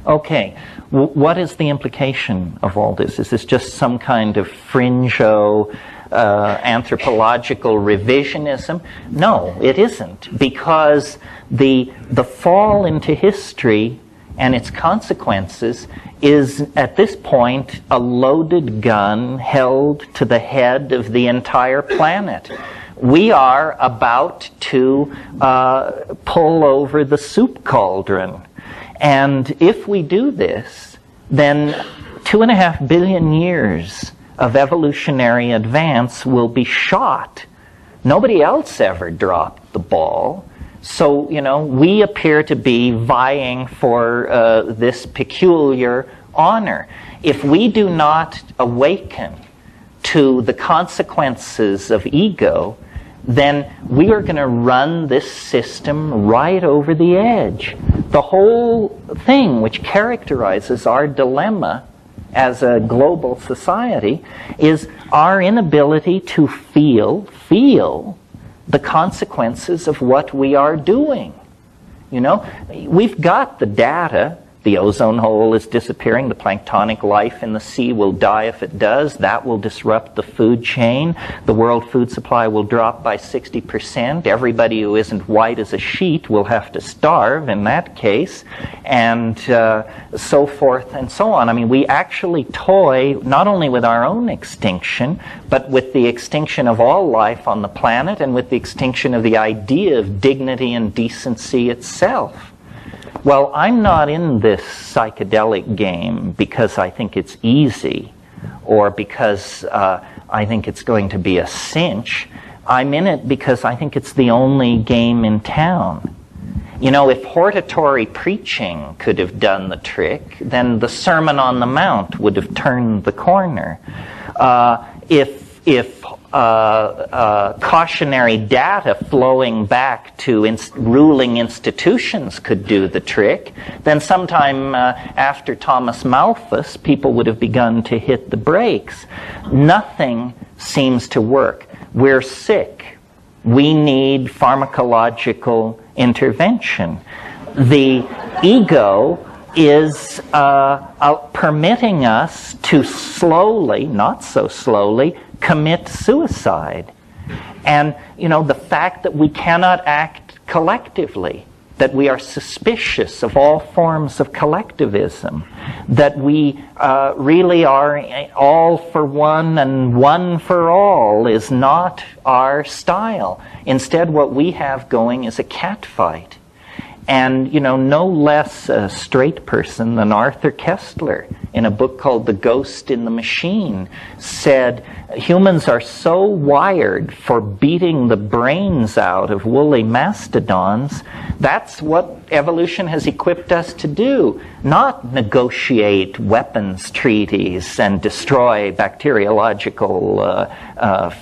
Okay, what is the implication of all this? Is this just some kind of fringo anthropological revisionism? No, it isn't, because the fall into history and its consequences is, at this point, a loaded gun held to the head of the entire planet. We are about to pull over the soup cauldron. And if we do this, then 2.5 billion years of evolutionary advance will be shot. Nobody else ever dropped the ball. So, you know, we appear to be vying for this peculiar honor. If we do not awaken to the consequences of ego, then we are going to run this system right over the edge. The whole thing which characterizes our dilemma as a global society is our inability to feel the consequences of what we are doing. You know, we've got the data. The ozone hole is disappearing. The planktonic life in the sea will die if it does. That will disrupt the food chain. The world food supply will drop by 60%. Everybody who isn't white as a sheet will have to starve in that case, and so forth and so on. I mean, we actually toy not only with our own extinction, but with the extinction of all life on the planet and with the extinction of the idea of dignity and decency itself. Well, I'm not in this psychedelic game because I think it's easy or because I think it's going to be a cinch. I'm in it because I think it's the only game in town. You know, if hortatory preaching could have done the trick, then the Sermon on the Mount would have turned the corner. If cautionary data flowing back to ruling institutions could do the trick, then sometime after Thomas Malthus, people would have begun to hit the brakes. Nothing seems to work. We're sick. We need pharmacological intervention. The ego is permitting us to slowly, not so slowly, commit suicide. And, you know, the fact that we cannot act collectively, that we are suspicious of all forms of collectivism, that we really are all for one and one for all is not our style. Instead, what we have going is a catfight. And, you know, no less a straight person than Arthur Koestler, in a book called The Ghost in the Machine, said humans are so wired for beating the brains out of woolly mastodons. That's what evolution has equipped us to do, not negotiate weapons treaties and destroy bacteriological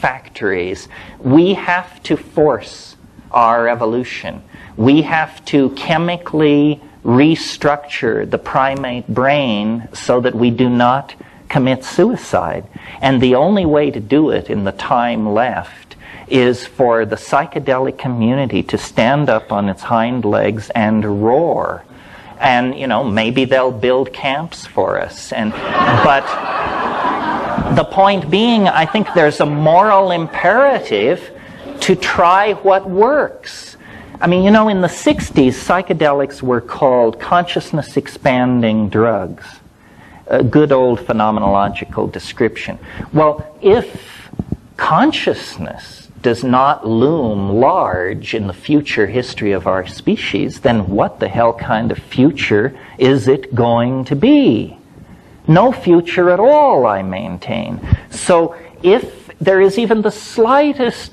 factories. We have to force our evolution. We have to chemically restructure the primate brain so that we do not commit suicide. And the only way to do it in the time left is for the psychedelic community to stand up on its hind legs and roar. And, you know, maybe they'll build camps for us. But the point being, I think there's a moral imperative to try what works. I mean, you know, in the 60s, psychedelics were called consciousness-expanding drugs. A good old phenomenological description. Well, if consciousness does not loom large in the future history of our species, then what the hell kind of future is it going to be? No future at all, I maintain. So if there is even the slightest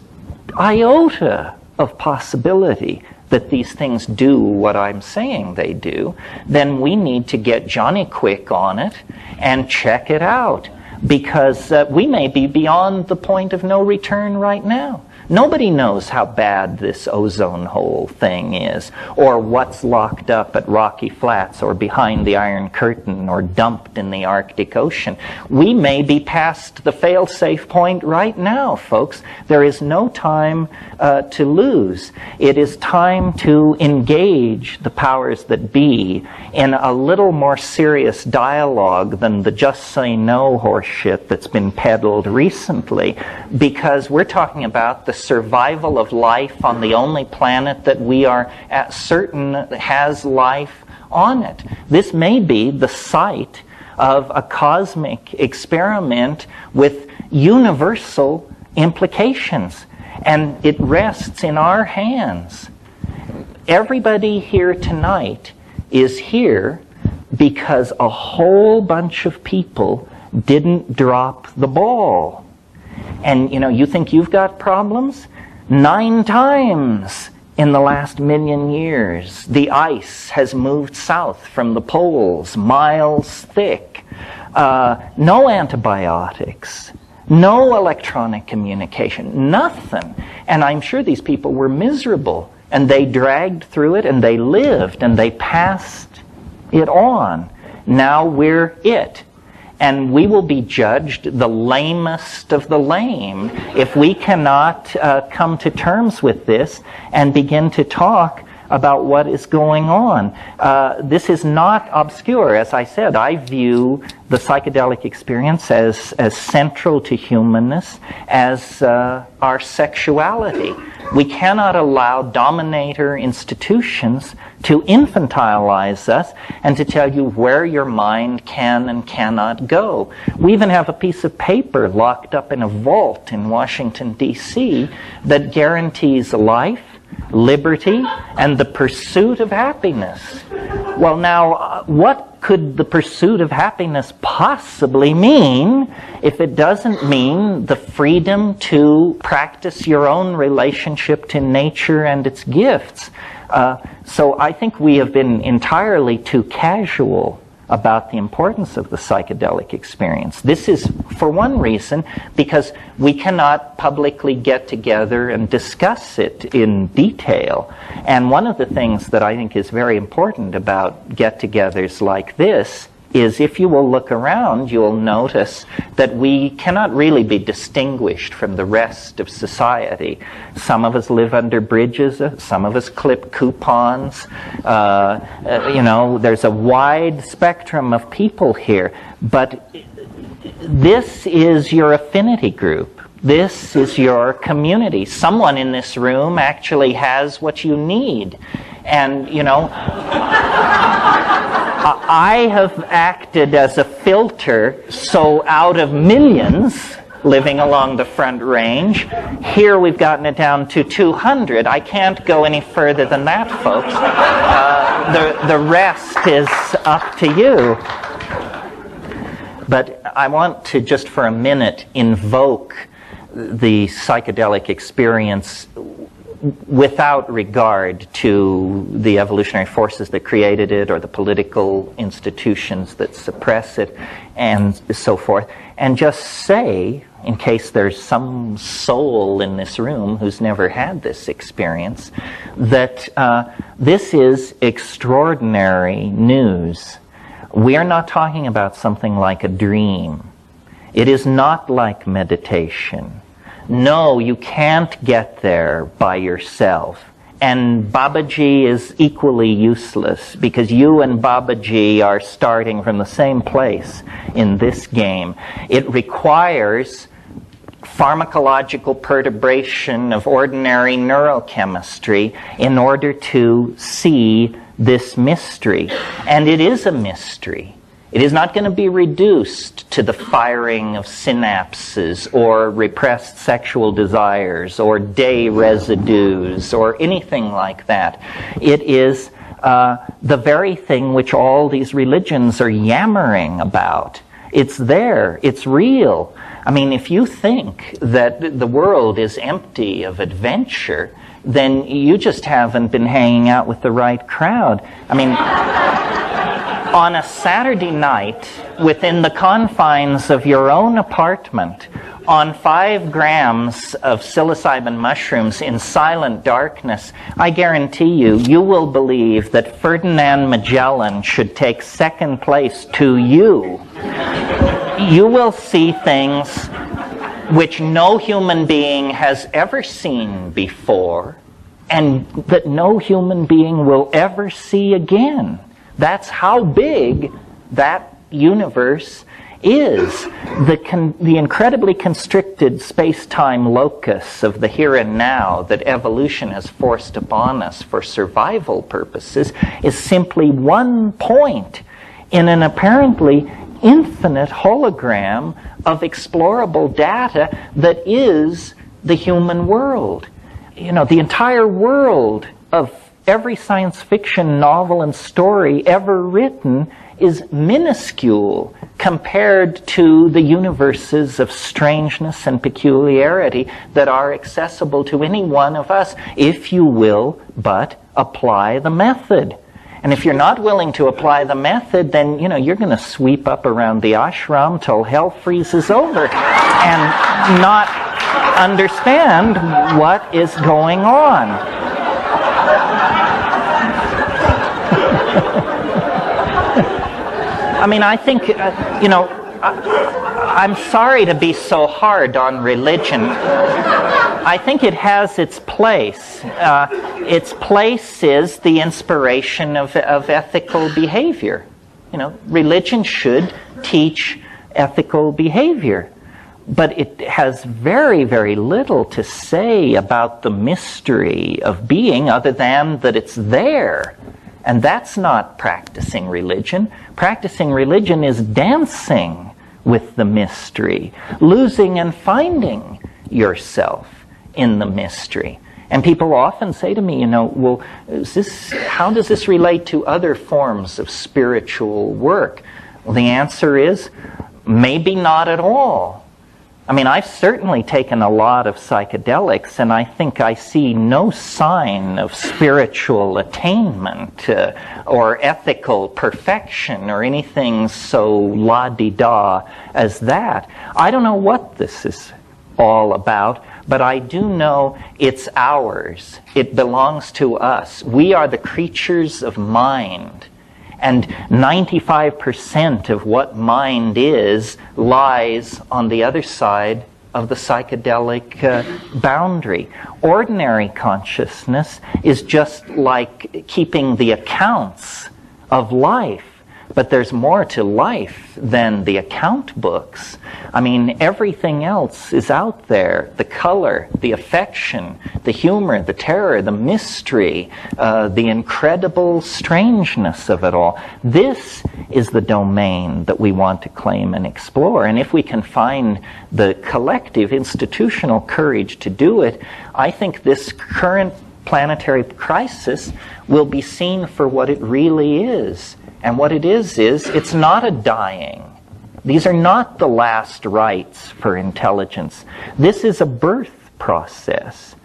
iota of possibility that these things do what I'm saying they do, then we need to get Johnny Quick on it and check it out, because we may be beyond the point of no return right now. Nobody knows how bad this ozone hole thing is, or what's locked up at Rocky Flats, or behind the Iron Curtain, or dumped in the Arctic Ocean. We may be past the fail-safe point right now, folks. There is no time to lose. It is time to engage the powers that be in a little more serious dialogue than the just say no horseshit that's been peddled recently, because we're talking about the survival of life on the only planet that we are certain has life on it. This may be the site of a cosmic experiment with universal implications, and it rests in our hands. Everybody here tonight is here because a whole bunch of people didn't drop the ball. And, you think you've got problems? 9 times in the last million years, the ice has moved south from the poles, miles thick. No antibiotics, no electronic communication, nothing. And I'm sure these people were miserable, and they dragged through it, and they lived, and they passed it on. Now we're it. And we will be judged the lamest of the lame if we cannot come to terms with this and begin to talk about what is going on. This is not obscure. As I said, I view the psychedelic experience as central to humanness, as our sexuality. We cannot allow dominator institutions to infantilize us and to tell you where your mind can and cannot go. We even have a piece of paper locked up in a vault in Washington, D.C. that guarantees life, liberty, and the pursuit of happiness. Well, now, what could the pursuit of happiness possibly mean if it doesn't mean the freedom to practice your own relationship to nature and its gifts? So I think we have been entirely too casual about the importance of the psychedelic experience. This is, for one reason, because we cannot publicly get together and discuss it in detail. And one of the things that I think is very important about get-togethers like this is, if you will look around, you'll notice that we cannot really be distinguished from the rest of society. Some of us live under bridges, some of us clip coupons. There's a wide spectrum of people here. But this is your affinity group. This is your community. Someone in this room actually has what you need. And, I have acted as a filter, so out of millions living along the Front Range, here we've gotten it down to 200. I can't go any further than that, folks. The rest is up to you. But I want to just for a minute invoke the psychedelic experience without regard to the evolutionary forces that created it or the political institutions that suppress it and so forth, and just say, in case there's some soul in this room who's never had this experience, that this is extraordinary news. We are not talking about something like a dream. It is not like meditation. No, you can't get there by yourself. And Babaji is equally useless, because you and Babaji are starting from the same place in this game. It requires pharmacological perturbation of ordinary neurochemistry in order to see this mystery. And it is a mystery. It is not going to be reduced to the firing of synapses or repressed sexual desires or day residues or anything like that. It is the very thing which all these religions are yammering about. It's there. It's real. I mean, if you think that the world is empty of adventure, then you just haven't been hanging out with the right crowd. I mean, on a Saturday night, within the confines of your own apartment, On 5 grams of psilocybin mushrooms in silent darkness, I guarantee you, you will believe that Ferdinand Magellan should take second place to you. You will see things which no human being has ever seen before, and that no human being will ever see again. That's how big that universe is. The incredibly constricted space-time locus of the here and now that evolution has forced upon us for survival purposes is simply one point in an apparently infinite hologram of explorable data that is the human world. You know, the entire world of every science fiction novel and story ever written is minuscule compared to the universes of strangeness and peculiarity that are accessible to any one of us, if you will but apply the method. And if you're not willing to apply the method, then, you know, you're going to sweep up around the ashram till hell freezes over and not understand what is going on. I mean, I think, you know, I'm sorry to be so hard on religion. I think it has its place. Its place is the inspiration of ethical behavior. You know, religion should teach ethical behavior. But it has very, very little to say about the mystery of being other than that it's there. And that's not practicing religion. Practicing religion is dancing with the mystery, losing and finding yourself in the mystery. And people often say to me, you know, well, how does this relate to other forms of spiritual work? Well, the answer is maybe not at all. I mean, I've certainly taken a lot of psychedelics, and I think I see no sign of spiritual attainment or ethical perfection or anything so la-di-da as that. I don't know what this is all about, but I do know it's ours. It belongs to us. We are the creatures of mind. And 95% of what mind is lies on the other side of the psychedelic boundary. Ordinary consciousness is just like keeping the accounts of life. But there's more to life than the account books. I mean, everything else is out there. The color, the affection, the humor, the terror, the mystery, the incredible strangeness of it all. This is the domain that we want to claim and explore. And if we can find the collective institutional courage to do it, I think this current planetary crisis will be seen for what it really is. And what it is it's not a dying. These are not the last rites for intelligence. This is a birth process.